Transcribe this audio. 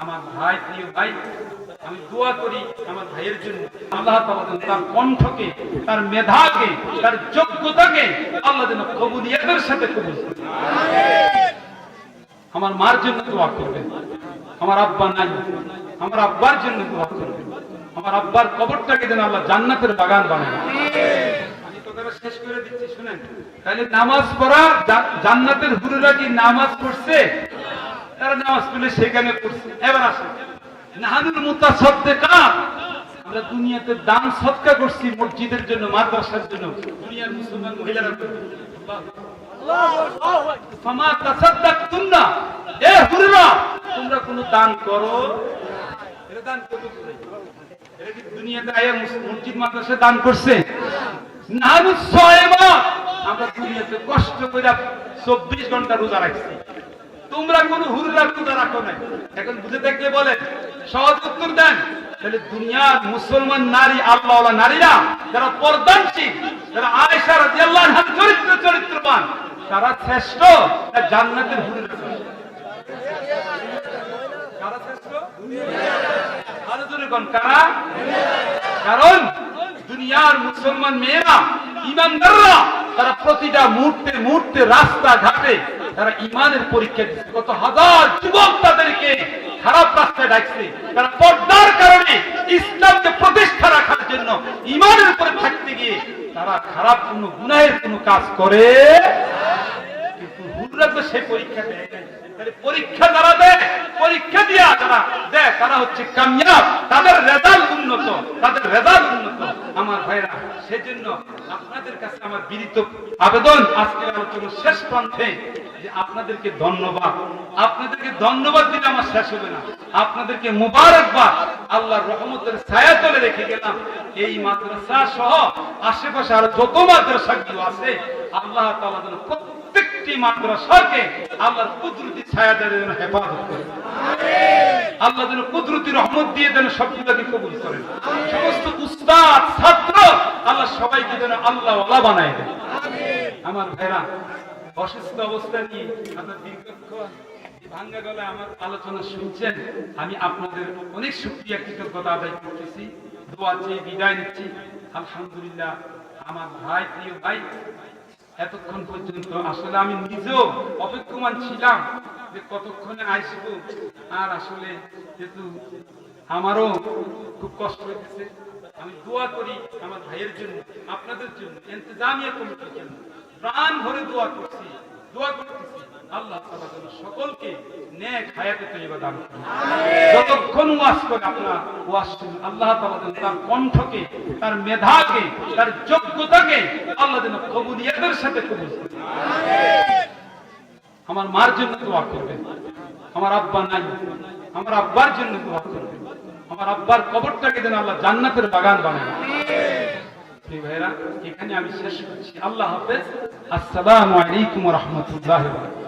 আমার ভাই, প্রিয় ভাই, আমি দোয়া করি আমার ভাইয়ের জন্য আল্লাহ তাআলা তার কণ্ঠকে, তার মেধাকে, তার যোগ্যতাকে আল্লাহ যেন কবুলিয়াতের সাথে কবুল করেন। আমার মার জন্য দোয়া করবেন, আমার আব্বা নাই, আমার আব্বার জন্য দোয়া করবেন, আমার আব্বার কবরটাকে যেন আল্লাহ জান্নাতের বাগান বানায়। আমি কথাটা শেষ করে দিচ্ছি, শুনেন। তাহলে নামাজ পড়া, জান্নাতের হুরুরা কি নামাজ পড়ছে? তারা নামাজ পড়লে সেখানে পড়ছে। এবার আসেন, নাহানুল মুতাসাদ্দিকাত, আমরা দুনিয়াতে দান সদকা করছি মসজিদের জন্য, মাদ্রাসার জন্য, দুনিয়ার মুসলমান মহিলারা করবে। ফামা তাসাদ্দাকতুন্না, এ হুরুরা তোমরা কোন দান করো? এটা দান করবে কি? এটা কি দুনিয়াতে আয়া মসজিদ মাদ্রাসা দান করছে? নাহানুস সায়মা, আমরা দুনিয়াতে কষ্ট করে 24 ঘন্টা রোজা রাখছি। তোমরা কোন হুরুরার রোজা রাখো নাই। এখন বুঝে থাকলে বলেন, সহজ উত্তর দেন। তাহলে দুনিয়ার মুসলমান নারী, আল্লাহওয়ালা নারীরা যারা পর্দানশীল, যারা আয়েশা রাদিয়াল্লাহু আনহার চরিত্রবান, তারা শ্রেষ্ঠ না জান্নাতের হুরুরা? কারা শ্রেষ্ঠ? আরো জোরে কোন কারা? কারণ দুনিয়ার মুসলমান মেয়েরা, ইমানদাররা, তারা প্রতিটা মুহূর্তে মুহূর্তে রাস্তা ঘাটে তারা ইমানের পরীক্ষা দিচ্ছে। কত হাজার যুবক তাদেরকে খারাপ রাস্তায় ডাকছে। তারা পর্দার কারণে ইসলামকে প্রতিষ্ঠা রাখার জন্য ইমানের উপরে থাকতে গিয়ে তারা খারাপ কোন গুনাহের কোন কাজ করে, কিন্তু হুররা তো সেই পরীক্ষা দেয় নাই। পরীক্ষা যারা দেয়, পরীক্ষা দিয়া যারা দেয়, তারা হচ্ছে কামিয়াব, তাদের রেজাল্ট উন্নত, তাদের রেজাল্ট উন্নত। আমার ভাইরা, সেজন্য আপনাদের কাছে আমার বিনীত আবেদন, আজকের আলোচনার শেষ প্রান্তে, যে আপনাদেরকে ধন্যবাদ। আপনাদেরকে ধন্যবাদ দিলে আমার শেষ হবে না। আপনাদেরকে মুবারকবাদ। আল্লাহর রহমতের ছায়া তলে রেখে গেলাম। এই মাদ্রাসা সহ আশেপাশে আরো যত মাদ্রাসাগুলো আছে, আল্লাহ তাআলা যেন প্রত্যেকটি মাদ্রাসাকে আল্লাহর কুদরতি ছায়া দিয়ে যেন হেফাজত করে। আল্লাহ যেন কুদরতি রহমত দিয়ে যেন সবগুলোকে কবুল করেন। সমস্ত উস্তাদ, ছাত্র, আল্লাহ সবাইকে যেন আল্লাহওয়ালা বানায় দেন। আমার ভাইরা, অসুস্থ অবস্থা নিয়ে আপনার দীর্ঘক্ষণ ভাঙ্গা গলায় আমার আলোচনা শুনছেন, আমি আপনাদের অনেক শুকরিয়া, কৃতজ্ঞতা আদায় করতেছি। দোয়া চেয়ে বিদায় নিচ্ছি। আলহামদুলিল্লাহ, আমার ভাই, প্রিয় ভাই, এতক্ষণ পর্যন্ত আসলে আমি নিজেও অপেক্ষমান ছিলাম যে কতক্ষণে আসবো। আর আসলে যেহেতু আমারও খুব কষ্ট হইতেছে, আমি দোয়া করি আমার ভাইয়ের জন্য, আপনাদের জন্য, ইন্তজামিয়া কমিটির জন্য প্রাণ ভরে দোয়া করছি, দোয়া করতেছি। আল্লাহ তাআলা যেন সকলকে নেক হায়াতে তৈয়বা দান করেন। যতক্ষণ ওয়াজ করে আপনারা ওয়াজ শুনুন, আল্লাহ তাআলা যেন তার কণ্ঠকে, তার মেধাকে, তার যোগ্যতাকে আল্লাহ যেন কবুলিয়াতের সাথে কবুল করেন। আমার মার জন্য দোয়া করবেন, আমার আব্বা নাই, আমার আব্বার জন্য দোয়া করবেন, আমার আব্বার কবরটাকে যেন আল্লাহ জান্নাতের বাগান বানায়। প্রিয় ভাইরা, এখানে আমি শেষ করছি। আল্লাহ হাফেজ। আসসালামু আলাইকুম ওয়া রাহমাতুল্লাহি ওয়া বারাকাতুহু।